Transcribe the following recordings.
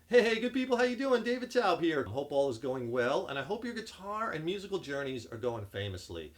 Hey, good people, how you doing? David Taub here. Hope all is going well, and I hope your guitar and musical journeys are going famously.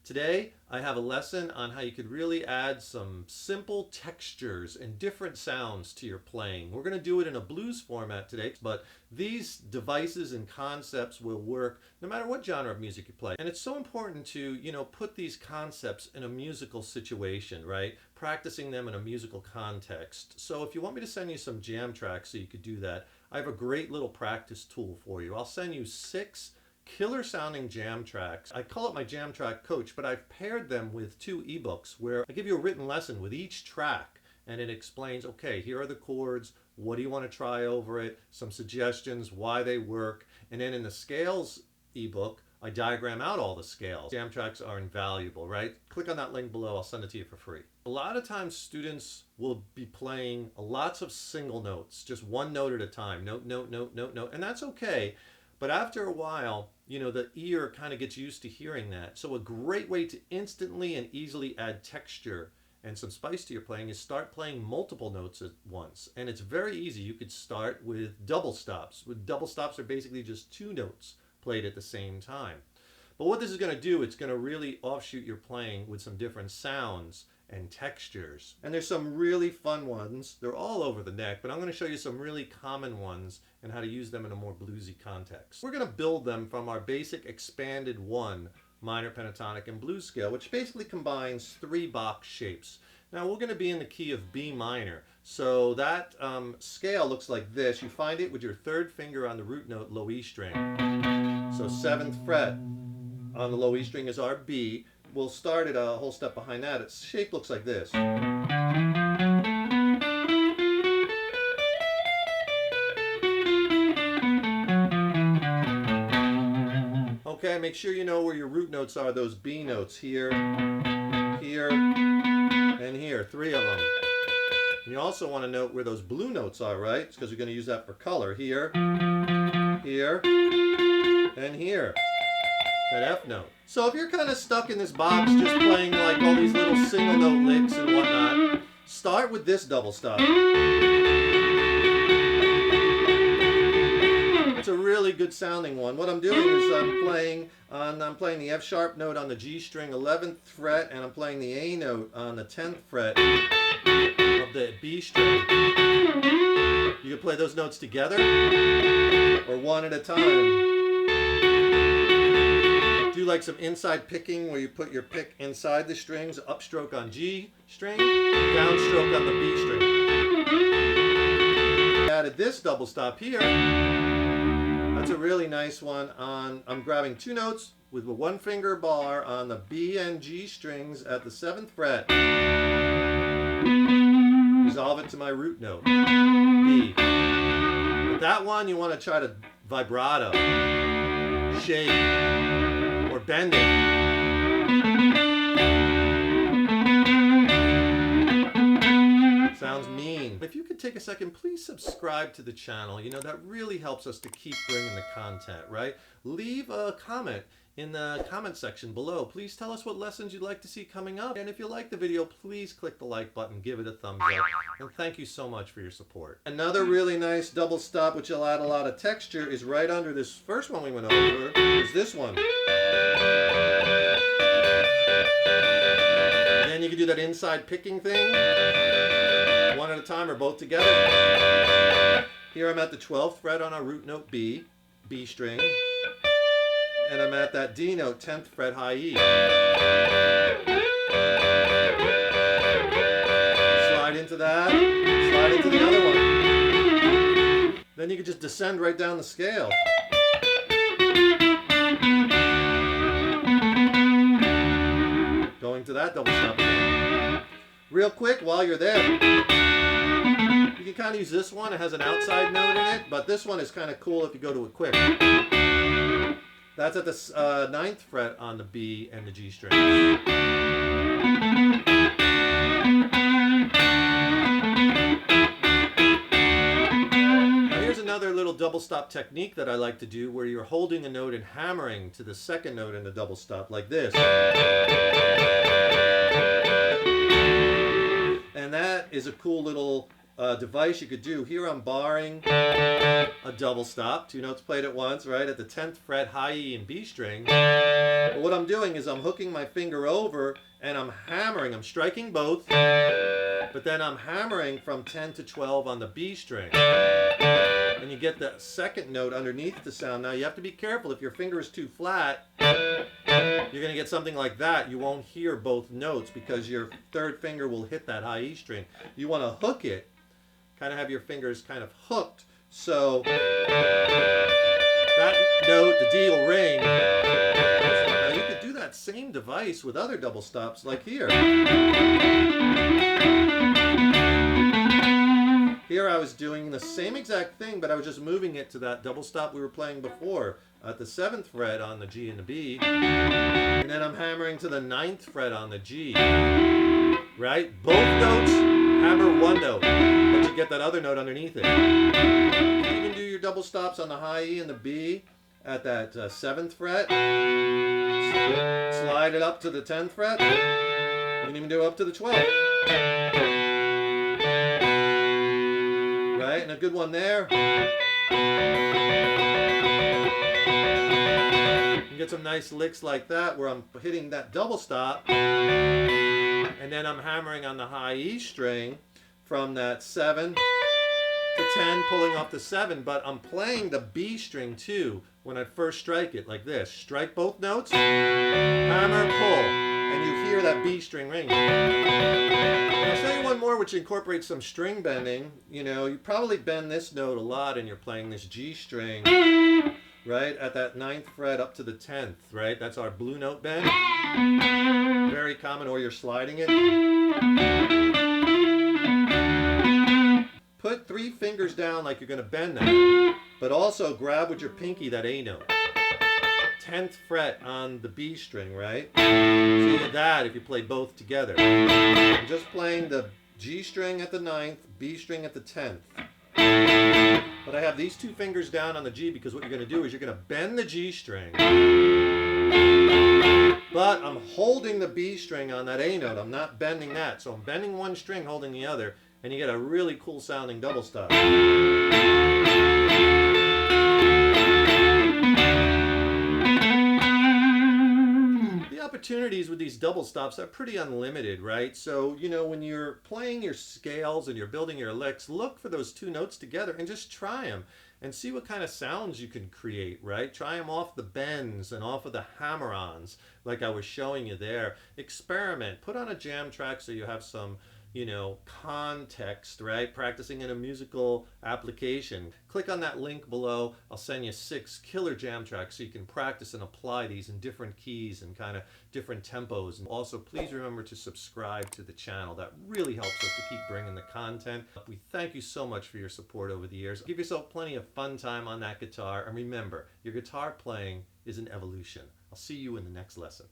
Today, I have a lesson on how you could really add some simple textures and different sounds to your playing. We're going to do it in a blues format today, but these devices and concepts will work no matter what genre of music you play. And it's so important to, put these concepts in a musical situation, right? Practicing them in a musical context. So if you want me to send you some jam tracks so you could do that, I have a great little practice tool for you. I'll send you 6 killer sounding jam tracks. I call it my jam track coach, but I've paired them with 2 ebooks where I give you a written lesson with each track, and it explains, okay, here are the chords, what do you want to try over it, some suggestions, why they work, and then in the scales ebook, I diagram out all the scales. Jam tracks are invaluable, right? Click on that link below, I'll send it to you for free. A lot of times students will be playing lots of single notes, just one note at a time, note, note, note, note, note, and that's okay. But after a while, the ear kind of gets used to hearing that. So a great way to instantly and easily add texture and some spice to your playing is start playing multiple notes at once. And it's very easy. You could start with double stops. Double stops are basically just 2 notes played at the same time. But what this is going to do, it's going to really offshoot your playing with some different sounds and textures. And there's some really fun ones. They're all over the neck, but I'm going to show you some really common ones and how to use them in a more bluesy context. We're going to build them from our basic expanded 1 minor pentatonic and blues scale, which basically combines 3 box shapes. Now we're going to be in the key of B minor, so that scale looks like this. You find it with your 3rd finger on the root note low E string. So 7th fret on the low E string is our B. We'll start it a whole step behind that. Its shape looks like this. Okay, make sure you know where your root notes are, those B notes here, here, and here, 3 of them. And you also want to note where those blue notes are, right? It's because we're going to use that for color. Here, here, and here. That F note. So if you're kind of stuck in this box just playing like all these little single note licks and whatnot, start with this double stop. It's a really good sounding one. What I'm doing is I'm playing the F sharp note on the G string 11th fret, and I'm playing the A note on the 10th fret of the B string. You can play those notes together or one at a time. Do like some inside picking where you put your pick inside the strings, upstroke on G string, downstroke on the B string. Added this double stop here. That's a really nice one. I'm grabbing 2 notes with a 1 finger bar on the B and G strings at the 7th fret. Resolve it to my root note, B. With that one, you want to try to vibrato, shake, or bend it. Sounds mean. If you could take a second, please subscribe to the channel. That really helps us to keep bringing the content, right? Leave a comment in the comment section below. Please tell us what lessons you'd like to see coming up. And if you like the video, please click the like button, give it a thumbs up. And thank you so much for your support. Another really nice double stop, which will add a lot of texture, is right under this first one we went over, is this one. And then you can do that inside picking thing, one at a time or both together. Here I'm at the 12th fret on our root note B string, and I'm at that D note, 10th fret high E. Slide into that, slide into the other one. Then you can just descend right down the scale. Going to that double stop again. Real quick, while you're there, you can kind of use this one. It has an outside note in it, but this one is kind of cool if you go to it quick. That's at the 9th fret on the B and the G strings. Now here's another little double stop technique that I like to do, where you're holding a note and hammering to the 2nd note in the double stop like this. And that is a cool little device you could do. Here I'm barring a double stop, 2 notes played at once, right, at the 10th fret, high E and B string. But what I'm doing is I'm hooking my finger over and I'm hammering. I'm striking both, but then I'm hammering from 10 to 12 on the B string. And you get the second note underneath the sound. Now you have to be careful. If your finger is too flat, you're going to get something like that. You won't hear both notes because your third finger will hit that high E string. You want to hook it, kind of have your fingers kind of hooked. So that note, the D will ring. Now you could do that same device with other double stops like here. Here I was doing the same exact thing, but I was just moving it to that double stop we were playing before at the 7th fret on the G and the B. And then I'm hammering to the 9th fret on the G. Right? Both notes, hammer one note, but you get that other note underneath it. You can do your double stops on the high E and the B at that 7th fret. Slide it up to the 10th fret. You can even do it up to the 12th. Right? And a good one there. You can get some nice licks like that where I'm hitting that double stop and then I'm hammering on the high E string from that 7 to 10, pulling off the 7, but I'm playing the B string too when I first strike it, like this. Strike both notes, hammer, pull, and you hear that B string ring. I'll show you one more which incorporates some string bending. You know, you probably bend this note a lot and you're playing this G string, right, at that 9th fret up to the 10th, right? That's our blue note bend. Very common, or you're sliding it. Put 3 fingers down like you're going to bend that, but also grab with your pinky that A note. 10th fret on the B string, right? So you get that if you play both together. I'm just playing the G string at the 9th, B string at the 10th. But I have these 2 fingers down on the G because what you're going to do is you're going to bend the G string. But I'm holding the B string on that A note. I'm not bending that. So I'm bending one string, holding the other, and you get a really cool sounding double stop. The opportunities with these double stops are pretty unlimited, right? So, you know, when you're playing your scales and you're building your licks, look for those 2 notes together and just try them and see what kind of sounds you can create, right? Try them off the bends and off of the hammer-ons like I was showing you there. Experiment. Put on a jam track so you have some, you know, context, right? Practicing in a musical application. Click on that link below. I'll send you 6 killer jam tracks so you can practice and apply these in different keys and kind of different tempos. And also, please remember to subscribe to the channel. That really helps us to keep bringing the content. We thank you so much for your support over the years. Give yourself plenty of fun time on that guitar. And remember, your guitar playing is an evolution. I'll see you in the next lesson.